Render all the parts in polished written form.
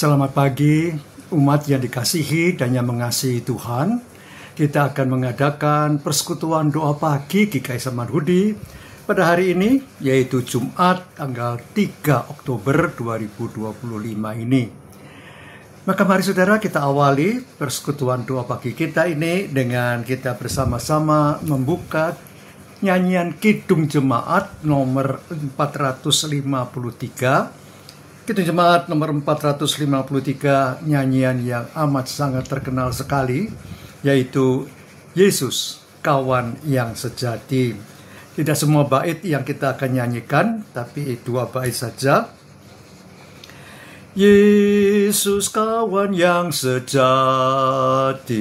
Selamat pagi, umat yang dikasihi dan yang mengasihi Tuhan. Kita akan mengadakan persekutuan doa pagi GKI Samanhudi pada hari ini, yaitu Jumat tanggal 3 Oktober 2025 ini. Maka mari saudara kita awali persekutuan doa pagi kita ini dengan kita bersama-sama membuka nyanyian Kidung Jemaat nomor 453. Kidung Jemaat nomor 453, nyanyian yang amat sangat terkenal sekali, yaitu Yesus kawan yang sejati. Tidak semua bait yang kita akan nyanyikan, tapi 2 bait saja. Yesus kawan yang sejati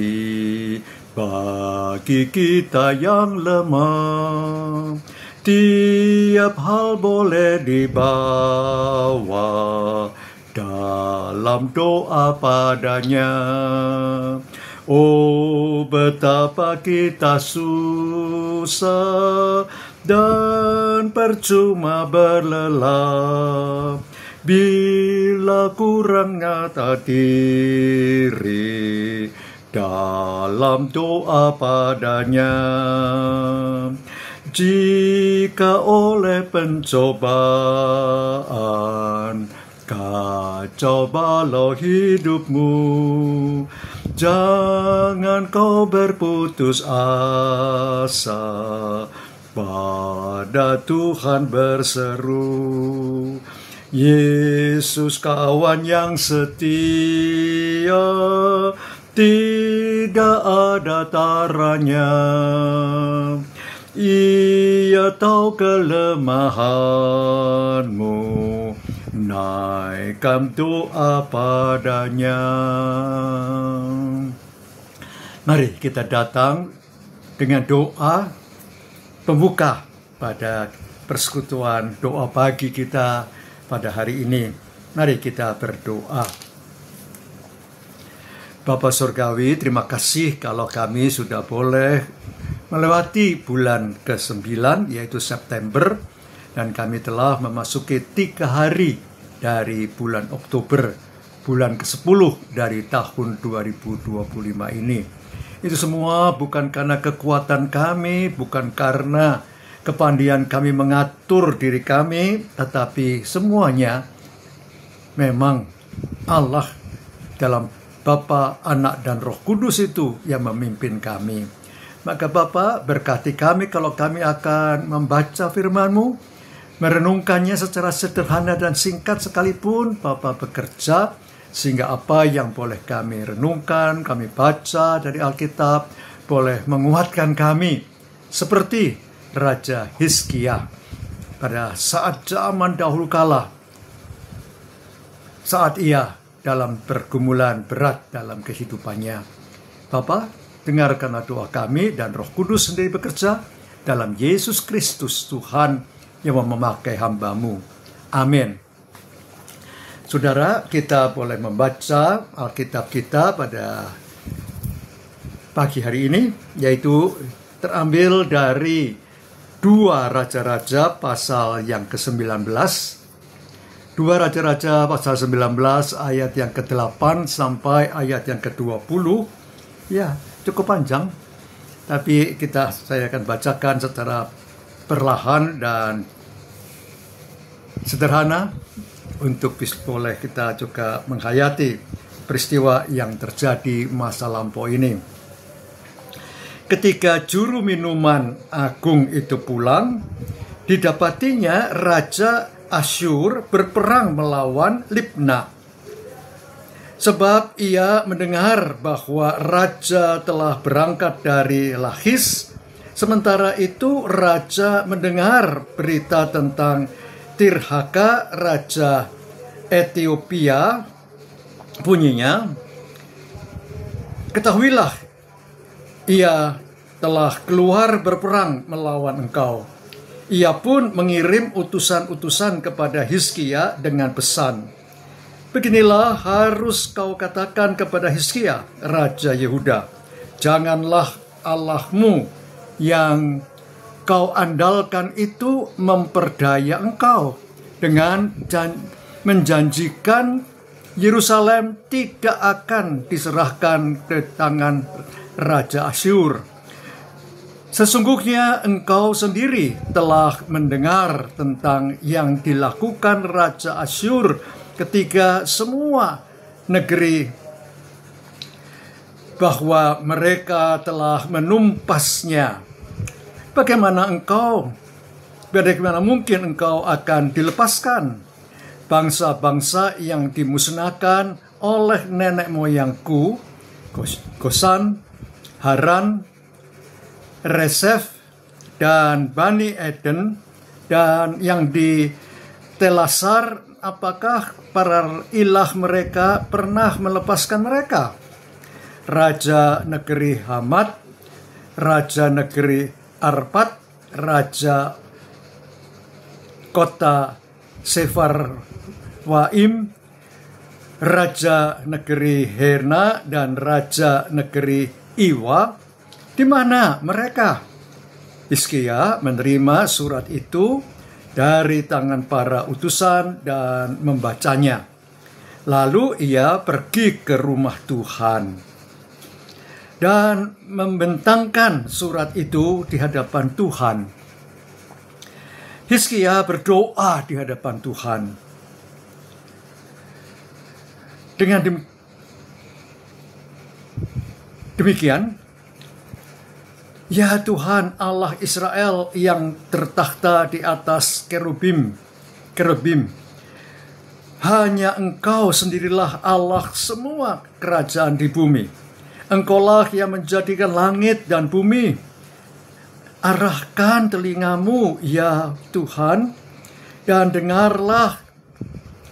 bagi kita yang lemah, tiap hal boleh dibawa dalam doa padanya. Oh, betapa kita susah dan percuma berlelah bila kurang nyata diri dalam doa padanya. Jika oleh pencobaan kacau balau hidupmu, jangan kau berputus asa, pada Tuhan berseru. Yesus kawan yang setia, tidak ada taranya. Ia tahu kelemahanmu, naikkan doa padanya. Mari kita datang dengan doa pembuka pada persekutuan doa pagi kita pada hari ini. Mari kita berdoa. Bapa Surgawi, terima kasih kalau kami sudah boleh melewati bulan ke-9, yaitu September, dan kami telah memasuki 3 hari dari bulan Oktober, bulan ke-10 dari tahun 2025 ini. Itu semua bukan karena kekuatan kami, bukan karena kepandaian kami mengatur diri kami, tetapi semuanya memang Allah dalam Bapa, Anak, dan Roh Kudus itu yang memimpin kami. Maka Bapa, berkati kami kalau kami akan membaca firman-Mu, merenungkannya secara sederhana dan singkat sekalipun. Bapa bekerja sehingga apa yang boleh kami renungkan, kami baca dari Alkitab, boleh menguatkan kami seperti Raja Hizkia pada saat zaman dahulu kala, saat ia dalam pergumulan berat dalam kehidupannya. Bapa, dengarkanlah doa kami dan Roh Kudus sendiri bekerja dalam Yesus Kristus Tuhan yang memakai hamba-Mu. Amin. Saudara, kita boleh membaca Alkitab kita pada pagi hari ini, yaitu terambil dari 2 Raja-Raja pasal yang ke-19. 2 Raja-Raja pasal 19 ayat yang ke-8 sampai ayat yang ke-20. Ya, cukup panjang, tapi saya akan bacakan secara perlahan dan sederhana untuk boleh kita juga menghayati peristiwa yang terjadi masa lampau ini. Ketika juru minuman agung itu pulang, didapatinya Raja Asyur berperang melawan Libna. Sebab ia mendengar bahwa raja telah berangkat dari Lachis. Sementara itu raja mendengar berita tentang Tirhaka, raja Ethiopia. Bunyinya, ketahuilah, ia telah keluar berperang melawan engkau. Ia pun mengirim utusan-utusan kepada Hizkia dengan pesan, beginilah harus kau katakan kepada Hizkia, Raja Yehuda, janganlah Allahmu yang kau andalkan itu memperdaya engkau dengan menjanjikan Yerusalem tidak akan diserahkan ke tangan Raja Asyur. Sesungguhnya engkau sendiri telah mendengar tentang yang dilakukan Raja Asyur ketika semua negeri, bahwa mereka telah menumpasnya. Bagaimana mungkin engkau akan dilepaskan? Bangsa-bangsa yang dimusnahkan oleh nenek moyangku, Gosan, Haran, Resef, dan Bani Eden, dan yang di Telasar, apakah para ilah mereka pernah melepaskan mereka? Raja negeri Hamat, raja negeri Arpad, raja kota Sefarwaim, raja negeri Herna, dan raja negeri Iwa. Di mana mereka? Hizkia menerima surat itu dari tangan para utusan dan membacanya. Lalu ia pergi ke rumah Tuhan dan membentangkan surat itu di hadapan Tuhan. Hizkia berdoa di hadapan Tuhan. Dengan demikian, ya Tuhan Allah Israel yang tertakhta di atas kerubim, hanya Engkau sendirilah Allah semua kerajaan di bumi. Engkaulah yang menjadikan langit dan bumi. Arahkan telingamu ya Tuhan, dan dengarlah,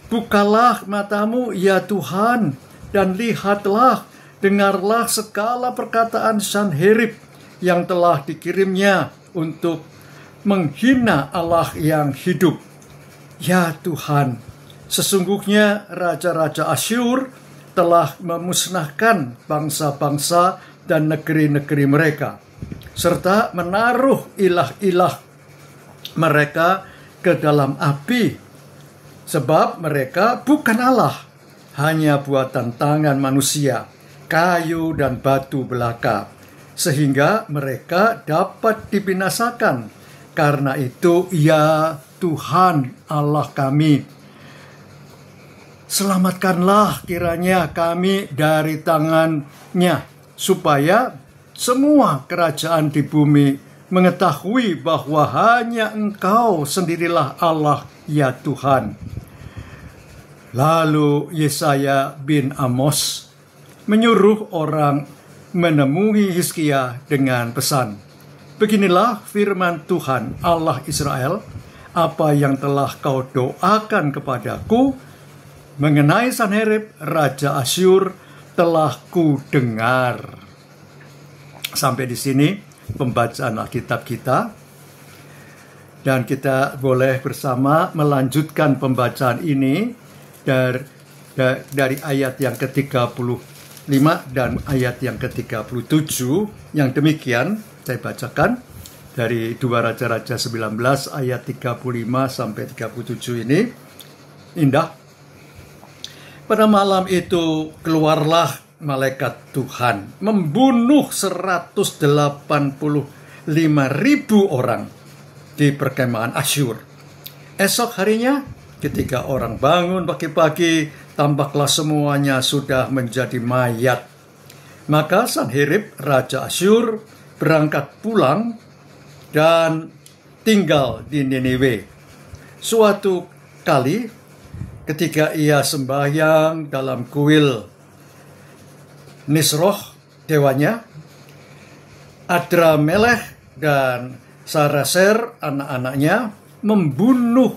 bukalah matamu ya Tuhan, dan lihatlah, dengarlah segala perkataan Sanherib yang telah dikirimnya untuk menghina Allah yang hidup. Ya Tuhan, sesungguhnya raja-raja Asyur telah memusnahkan bangsa-bangsa dan negeri-negeri mereka, serta menaruh ilah-ilah mereka ke dalam api, sebab mereka bukan Allah, hanya buatan tangan manusia, kayu dan batu belaka, sehingga mereka dapat dibinasakan. Karena itu, ya Tuhan Allah kami, selamatkanlah kiranya kami dari tangannya, supaya semua kerajaan di bumi mengetahui bahwa hanya Engkau sendirilah Allah, ya Tuhan. Lalu Yesaya bin Amos menyuruh orang menemui Hizkia dengan pesan, beginilah firman Tuhan Allah Israel, apa yang telah kau doakan kepadaku mengenai Sanherib Raja Asyur telah ku dengar. Sampai di sini pembacaan Alkitab kita, dan kita boleh bersama melanjutkan pembacaan ini dari ayat yang ke-35 dan ayat yang ke-37. Yang demikian saya bacakan dari 2 Raja-Raja 19 ayat 35 sampai 37 ini. Indah. Pada malam itu keluarlah malaikat Tuhan membunuh 185.000 orang di perkemahan Asyur. Esok harinya ketika orang bangun pagi-pagi, tampaklah semuanya sudah menjadi mayat. Maka Sanherib Raja Asyur berangkat pulang dan tinggal di Niniwe. Suatu kali ketika ia sembahyang dalam kuil Nisroh dewanya, Adramelech dan Saraser anak-anaknya membunuh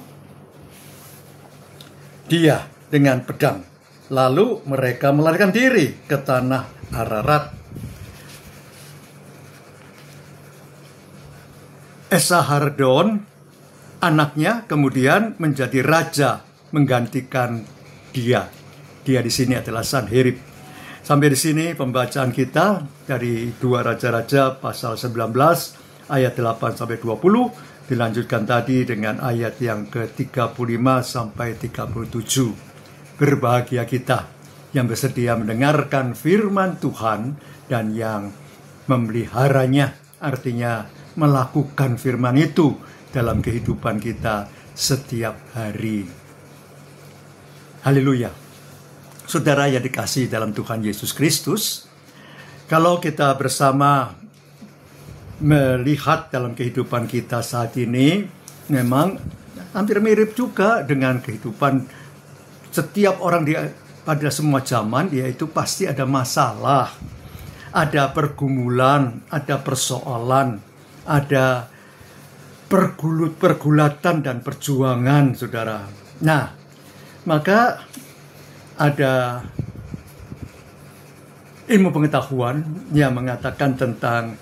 dia dengan pedang. Lalu mereka melarikan diri ke tanah Ararat. Esarhadon anaknya kemudian menjadi raja menggantikan dia. Dia di sini adalah Sanherib. Sampai di sini pembacaan kita dari 2 Raja-Raja pasal 19 ayat 8 sampai 20, dilanjutkan tadi dengan ayat yang ke-35 sampai 37. Berbahagia kita yang bersedia mendengarkan firman Tuhan dan yang memeliharanya, artinya melakukan firman itu dalam kehidupan kita setiap hari. Haleluya. Saudara yang dikasihi dalam Tuhan Yesus Kristus, kalau kita bersama melihat dalam kehidupan kita saat ini, memang hampir mirip juga dengan kehidupan setiap orang pada semua zaman, yaitu pasti ada masalah, ada pergumulan, ada persoalan, ada pergulatan dan perjuangan, saudara. Nah, maka ada ilmu pengetahuan yang mengatakan tentang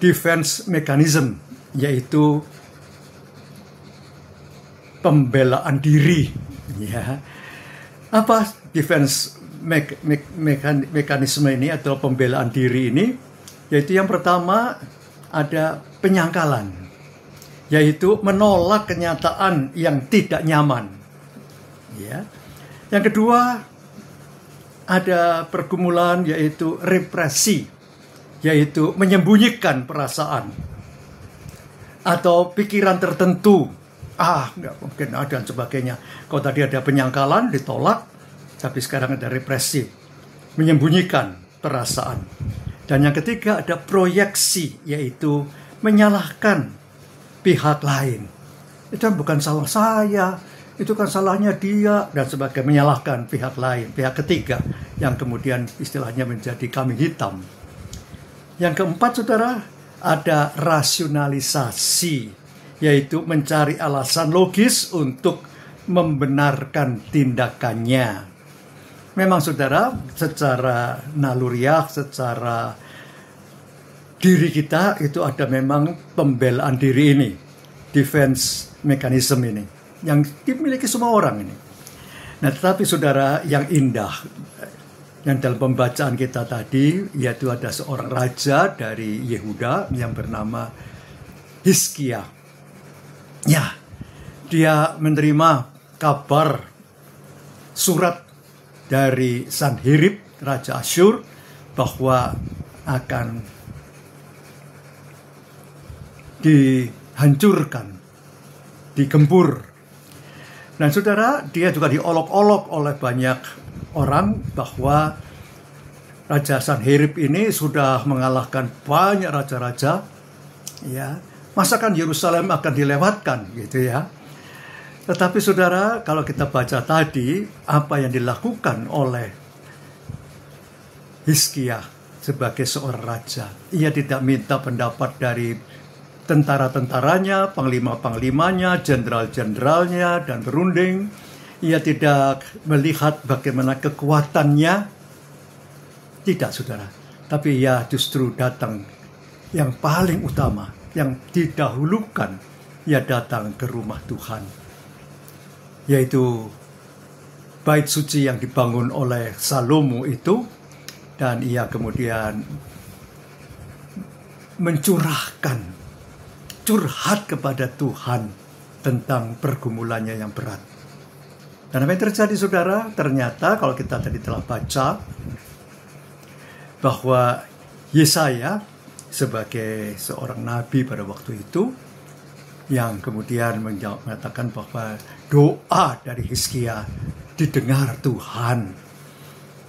defense mechanism, yaitu pembelaan diri. Ya, apa defense mekanisme ini atau pembelaan diri ini? Yaitu yang pertama ada penyangkalan, yaitu menolak kenyataan yang tidak nyaman. Ya. Yang kedua ada pergumulan, yaitu represi, yaitu menyembunyikan perasaan atau pikiran tertentu. Nggak mungkin ada dan sebagainya. Kalau tadi ada penyangkalan, ditolak, tapi sekarang ada represi, menyembunyikan perasaan. Dan yang ketiga ada proyeksi, yaitu menyalahkan pihak lain. Itu bukan salah saya, itu kan salahnya dia, dan sebagainya, menyalahkan pihak lain, pihak ketiga, yang kemudian istilahnya menjadi kambing hitam. Yang keempat, saudara, ada rasionalisasi, yaitu mencari alasan logis untuk membenarkan tindakannya. Memang, saudara, secara naluriah, secara diri kita itu ada memang pembelaan diri ini, defense mechanism ini, yang dimiliki semua orang ini. Nah, tetapi saudara, yang indah yang dalam pembacaan kita tadi, yaitu ada seorang raja dari Yehuda yang bernama Hizkia. Ya, dia menerima kabar surat dari Sanherib, Raja Asyur, bahwa akan dihancurkan, digempur. Dan saudara, dia juga diolok-olok oleh banyak orang bahwa Raja Sanherib ini sudah mengalahkan banyak raja-raja. Ya, masakan Yerusalem akan dilewatkan, gitu ya. Tetapi saudara, kalau kita baca tadi apa yang dilakukan oleh Hizkia sebagai seorang raja, ia tidak minta pendapat dari tentara-tentaranya, panglima-panglimanya, jenderal-jenderalnya, dan berunding. Ia tidak melihat bagaimana kekuatannya. Tidak, saudara. Tapi ia justru datang yang paling utama, yang didahulukan. Ia datang ke rumah Tuhan, yaitu bait suci yang dibangun oleh Salomo itu. Dan ia kemudian curhat kepada Tuhan tentang pergumulannya yang berat. Dan apa yang terjadi, saudara? Ternyata kalau kita tadi telah baca bahwa Yesaya sebagai seorang nabi pada waktu itu, yang kemudian mengatakan bahwa doa dari Hizkia didengar Tuhan.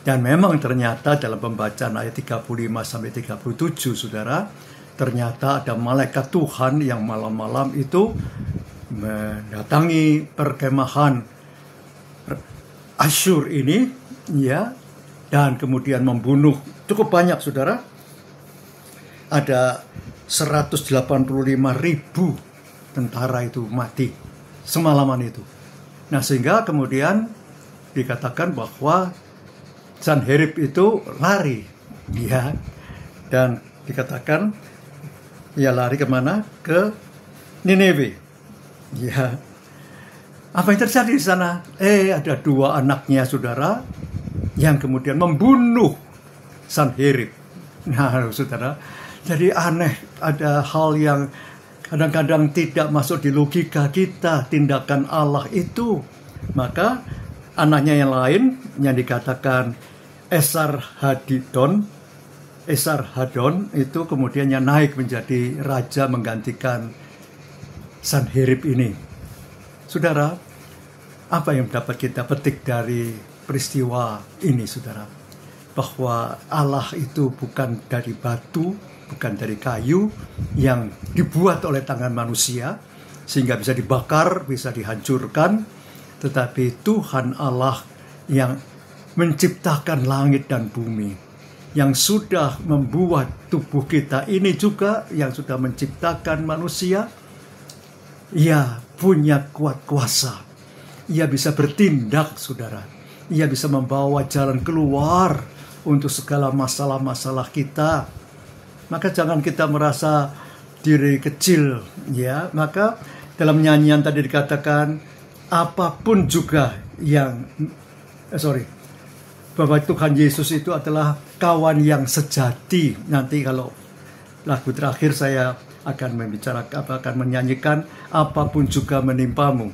Dan memang ternyata dalam pembacaan ayat 35-37, saudara, ternyata ada malaikat Tuhan yang malam-malam itu mendatangi perkemahan Asyur ini, ya, dan kemudian membunuh cukup banyak, saudara. Ada 185.000 tentara itu mati semalaman itu. Nah, sehingga kemudian dikatakan bahwa Sanherib itu lari, ya, dan dikatakan ia lari kemana? Ke Nineve. Ya. Apa yang terjadi di sana? Ada dua anaknya, saudara, yang kemudian membunuh Sanherib. Nah, saudara, jadi aneh, ada hal yang kadang-kadang tidak masuk di logika kita, tindakan Allah itu. Maka anaknya yang lain yang dikatakan Esarhadon itu kemudian yang naik menjadi raja menggantikan Sanherib ini. Saudara, apa yang dapat kita petik dari peristiwa ini, saudara? Bahwa Allah itu bukan dari batu, bukan dari kayu yang dibuat oleh tangan manusia sehingga bisa dibakar, bisa dihancurkan, tetapi Tuhan Allah yang menciptakan langit dan bumi, yang sudah membuat tubuh kita ini juga, yang sudah menciptakan manusia. Ia punya kuat kuasa. Ia bisa bertindak, saudara. Ia bisa membawa jalan keluar untuk segala masalah-masalah kita. Maka jangan kita merasa diri kecil, ya. Maka dalam nyanyian tadi dikatakan apapun juga yang bahwa Tuhan Yesus itu adalah kawan yang sejati. Nanti kalau lagu terakhir saya akan menyanyikan apapun juga menimpamu.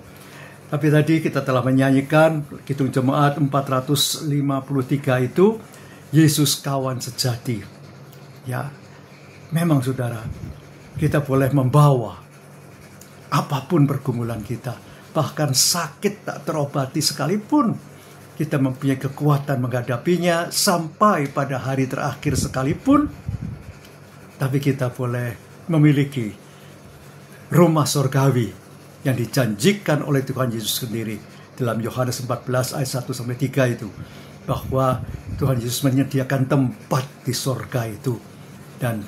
Tapi tadi kita telah menyanyikan Kidung Jemaat 453 itu Yesus kawan sejati. Ya, memang saudara, kita boleh membawa apapun pergumulan kita, bahkan sakit tak terobati sekalipun, kita mempunyai kekuatan menghadapinya sampai pada hari terakhir sekalipun. Tapi kita boleh memiliki rumah sorgawi yang dijanjikan oleh Tuhan Yesus sendiri dalam Yohanes 14 ayat 1-3 itu, bahwa Tuhan Yesus menyediakan tempat di sorga itu, dan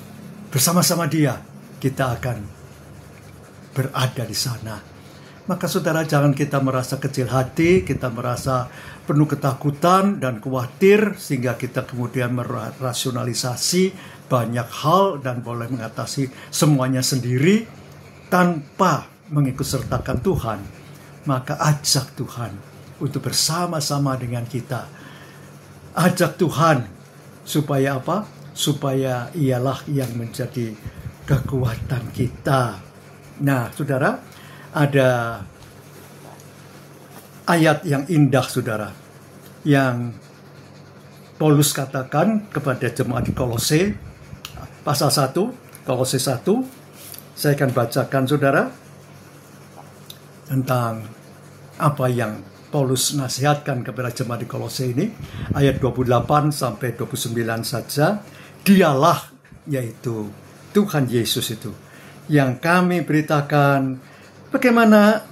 bersama-sama Dia kita akan berada di sana. Maka saudara, jangan kita merasa kecil hati, kita merasa penuh ketakutan dan khawatir sehingga kita kemudian merasionalisasi banyak hal dan boleh mengatasi semuanya sendiri tanpa mengikutsertakan Tuhan. Maka ajak Tuhan untuk bersama-sama dengan kita. Ajak Tuhan supaya apa? Supaya ialah yang menjadi kekuatan kita. Nah, saudara, ada ayat yang indah, saudara, yang Paulus katakan kepada jemaat di Kolose, pasal 1, Kolose 1. Saya akan bacakan, saudara, tentang apa yang Paulus nasihatkan kepada jemaat di Kolose ini, ayat 28-29 saja. Dialah, yaitu Tuhan Yesus itu, yang kami beritakan bagaimana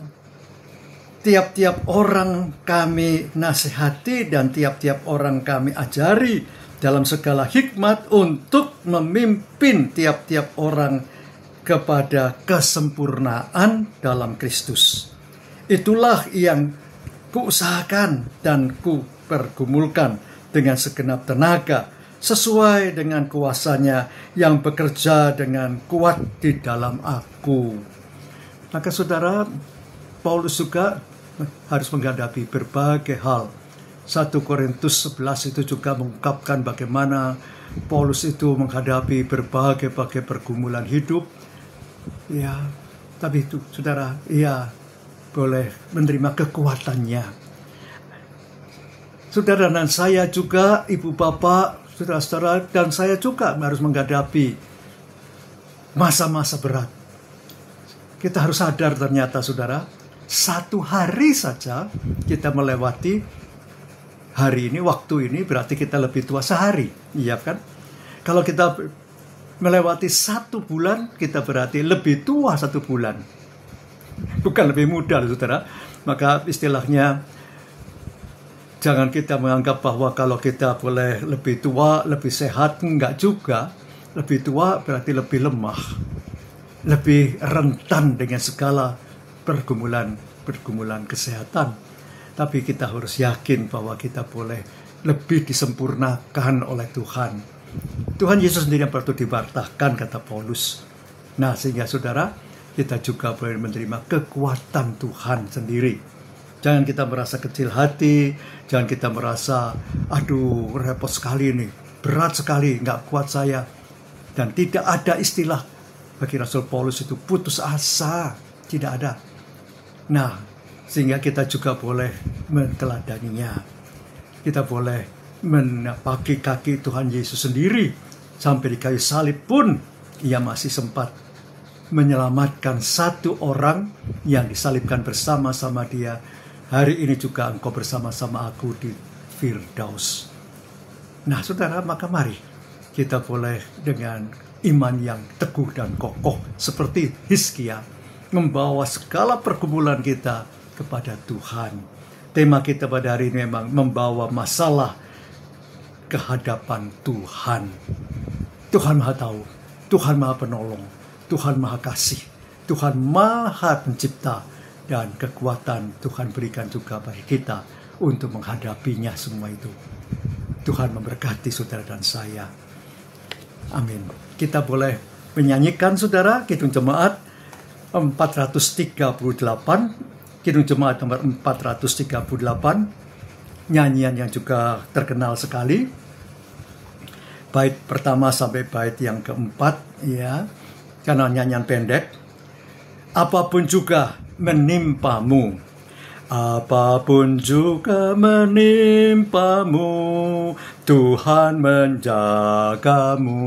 tiap-tiap orang kami nasihati dan tiap-tiap orang kami ajari dalam segala hikmat untuk memimpin tiap-tiap orang kepada kesempurnaan dalam Kristus. Itulah yang kuusahakan dan kupergumulkan dengan segenap tenaga, sesuai dengan kuasanya yang bekerja dengan kuat di dalam aku. Maka saudara, Paulus juga harus menghadapi berbagai hal. 1 Korintus 11 itu juga mengungkapkan bagaimana Paulus itu menghadapi berbagai pergumulan hidup. Ya, tapi itu saudara, ia boleh menerima kekuatannya. Saudara dan saya juga, ibu bapak, saudara-saudara, dan saya juga harus menghadapi masa-masa berat. Kita harus sadar ternyata, saudara, satu hari saja kita melewati hari ini, waktu ini, berarti kita lebih tua sehari. Iya kan? Kalau kita melewati 1 bulan, kita berarti lebih tua 1 bulan. Bukan lebih muda, saudara. Maka istilahnya, jangan kita menganggap bahwa kalau kita boleh lebih tua, lebih sehat. Enggak juga. Lebih tua berarti lebih lemah, lebih rentan dengan segala pergumulan kesehatan. Tapi kita harus yakin bahwa kita boleh lebih disempurnakan oleh Tuhan. Tuhan Yesus sendiri yang perlu dibartahkan, kata Paulus. Nah, sehingga saudara, kita juga boleh menerima kekuatan Tuhan sendiri. Jangan kita merasa kecil hati, jangan kita merasa, aduh repot sekali nih, berat sekali, nggak kuat saya. Dan tidak ada istilah bagi Rasul Paulus itu putus asa, tidak ada. Nah, sehingga kita juga boleh menteladaninya. Kita boleh menapaki kaki Tuhan Yesus sendiri. Sampai di kayu salib pun ia masih sempat menyelamatkan satu orang yang disalibkan bersama-sama dia. Hari ini juga engkau bersama-sama aku di Firdaus. Nah saudara, maka mari kita boleh dengan iman yang teguh dan kokoh seperti Hizkia membawa segala pergumulan kita kepada Tuhan. Tema kita pada hari ini memang membawa masalah ke hadapan Tuhan. Tuhan Maha Tahu, Tuhan Maha Penolong, Tuhan Maha Kasih, Tuhan Maha Pencipta, dan kekuatan Tuhan berikan juga bagi kita untuk menghadapinya semua itu. Tuhan memberkati saudara dan saya. Amin. Kita boleh menyanyikan saudara Kidung Jemaat 438, Kidung Jemaat nomor 438, nyanyian yang juga terkenal sekali. Bait pertama sampai bait yang keempat, ya, karena nyanyian pendek. Apapun juga menimpamu, apapun juga menimpamu, Tuhan menjagamu.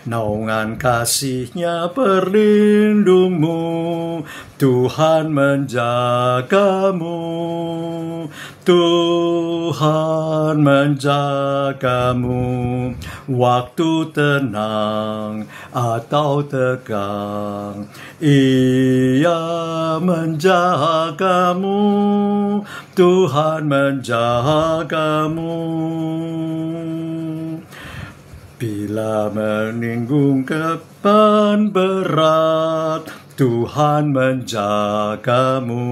Naungan kasih-Nya berlindungmu, Tuhan menjagamu. Tuhan menjagamu, waktu tenang atau tegang, Ia menjagamu, Tuhan menjagamu. Bila meninggung beban berat, Tuhan menjagamu.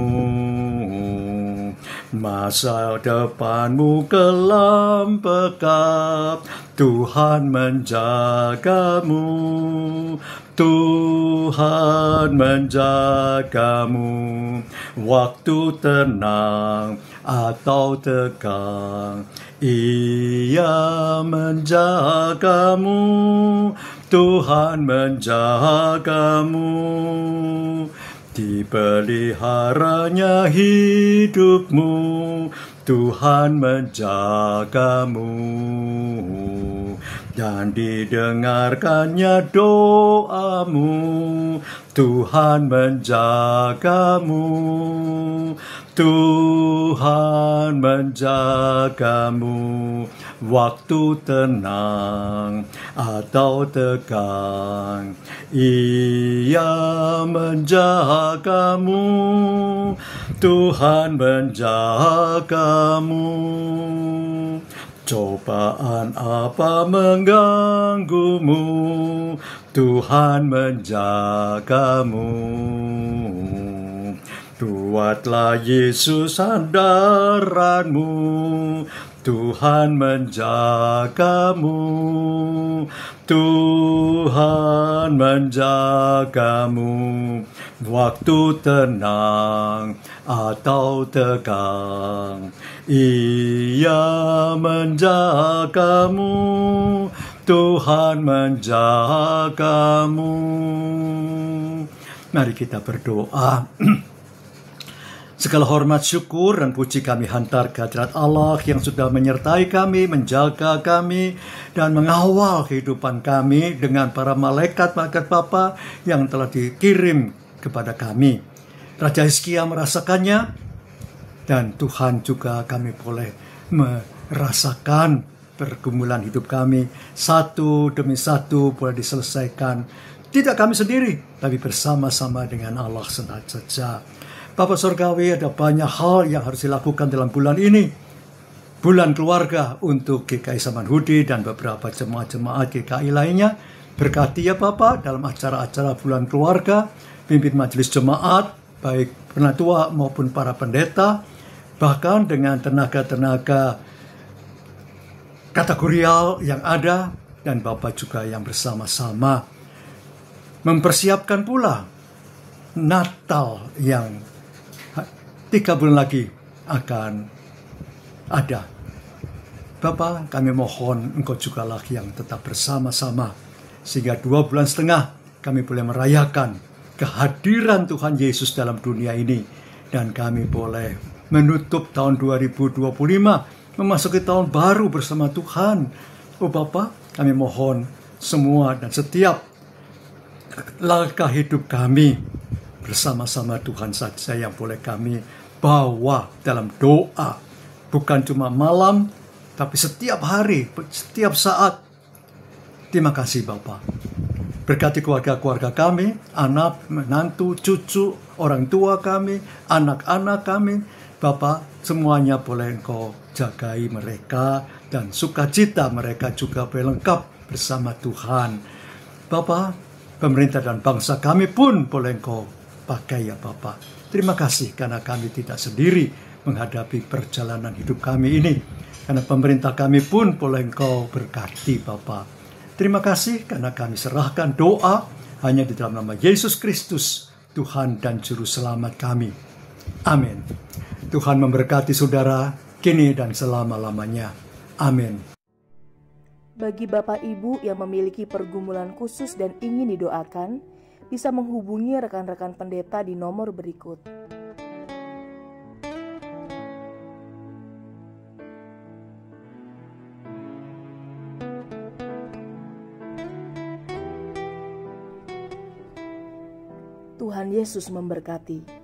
Masa depanmu kelam bekap, Tuhan menjagamu. Tuhan menjagamu, waktu tenang atau tegang, Ia menjagamu. Tuhan menjagamu. Dipeliharanya hidupmu, Tuhan menjagamu. Dan didengarkannya doamu, Tuhan menjagamu. Tuhan menjagamu, waktu tenang atau tegang, Ia menjagamu. Tuhan menjagamu. Cobaan apa mengganggumu, Tuhan menjagamu. Buatlah Yesus sandaranmu, Tuhan menjagamu. Tuhan menjagamu, waktu tenang atau tegang, Ia menjagamu. Tuhan menjagamu. Mari kita berdoa. Segala hormat, syukur, dan puji kami hantar ke hadirat Allah yang sudah menyertai kami, menjaga kami, dan mengawal kehidupan kami dengan para malaikat-malaikat Bapa yang telah dikirim kepada kami. Raja Hizkia merasakannya, dan Tuhan juga kami boleh merasakan pergumulan hidup kami. Satu demi satu boleh diselesaikan. Tidak kami sendiri, tapi bersama-sama dengan Allah saja. Bapak Surgawi, ada banyak hal yang harus dilakukan dalam bulan ini. Bulan keluarga untuk GKI Samanhudi dan beberapa jemaat-jemaat GKI lainnya. Berkati ya Bapak dalam acara-acara bulan keluarga, pimpin majelis jemaat, baik penatua maupun para pendeta, bahkan dengan tenaga-tenaga kategorial yang ada, dan Bapak juga yang bersama-sama mempersiapkan pula Natal yang 3 bulan lagi akan ada. Bapa, kami mohon Engkau jugalah yang tetap bersama-sama, sehingga 2,5 bulan kami boleh merayakan kehadiran Tuhan Yesus dalam dunia ini. Dan kami boleh menutup tahun 2025, memasuki tahun baru bersama Tuhan. Oh Bapa, kami mohon semua dan setiap langkah hidup kami bersama-sama Tuhan saja yang boleh kami bawa dalam doa. Bukan cuma malam, tapi setiap hari, setiap saat. Terima kasih Bapa. Berkati keluarga-keluarga kami, anak, menantu, cucu, orang tua kami, anak-anak kami. Bapa, semuanya boleh Engkau jagai mereka, dan sukacita mereka juga boleh lengkap bersama Tuhan. Bapa, pemerintah dan bangsa kami pun boleh Engkau pakai ya Bapa. Terima kasih karena kami tidak sendiri menghadapi perjalanan hidup kami ini. Karena pemerintah kami pun boleh Engkau berkati Bapa. Terima kasih karena kami serahkan doa hanya di dalam nama Yesus Kristus, Tuhan dan Juru Selamat kami. Amin. Tuhan memberkati saudara kini dan selama-lamanya. Amin. Bagi Bapak Ibu yang memiliki pergumulan khusus dan ingin didoakan, bisa menghubungi rekan-rekan pendeta di nomor berikut. Tuhan Yesus memberkati.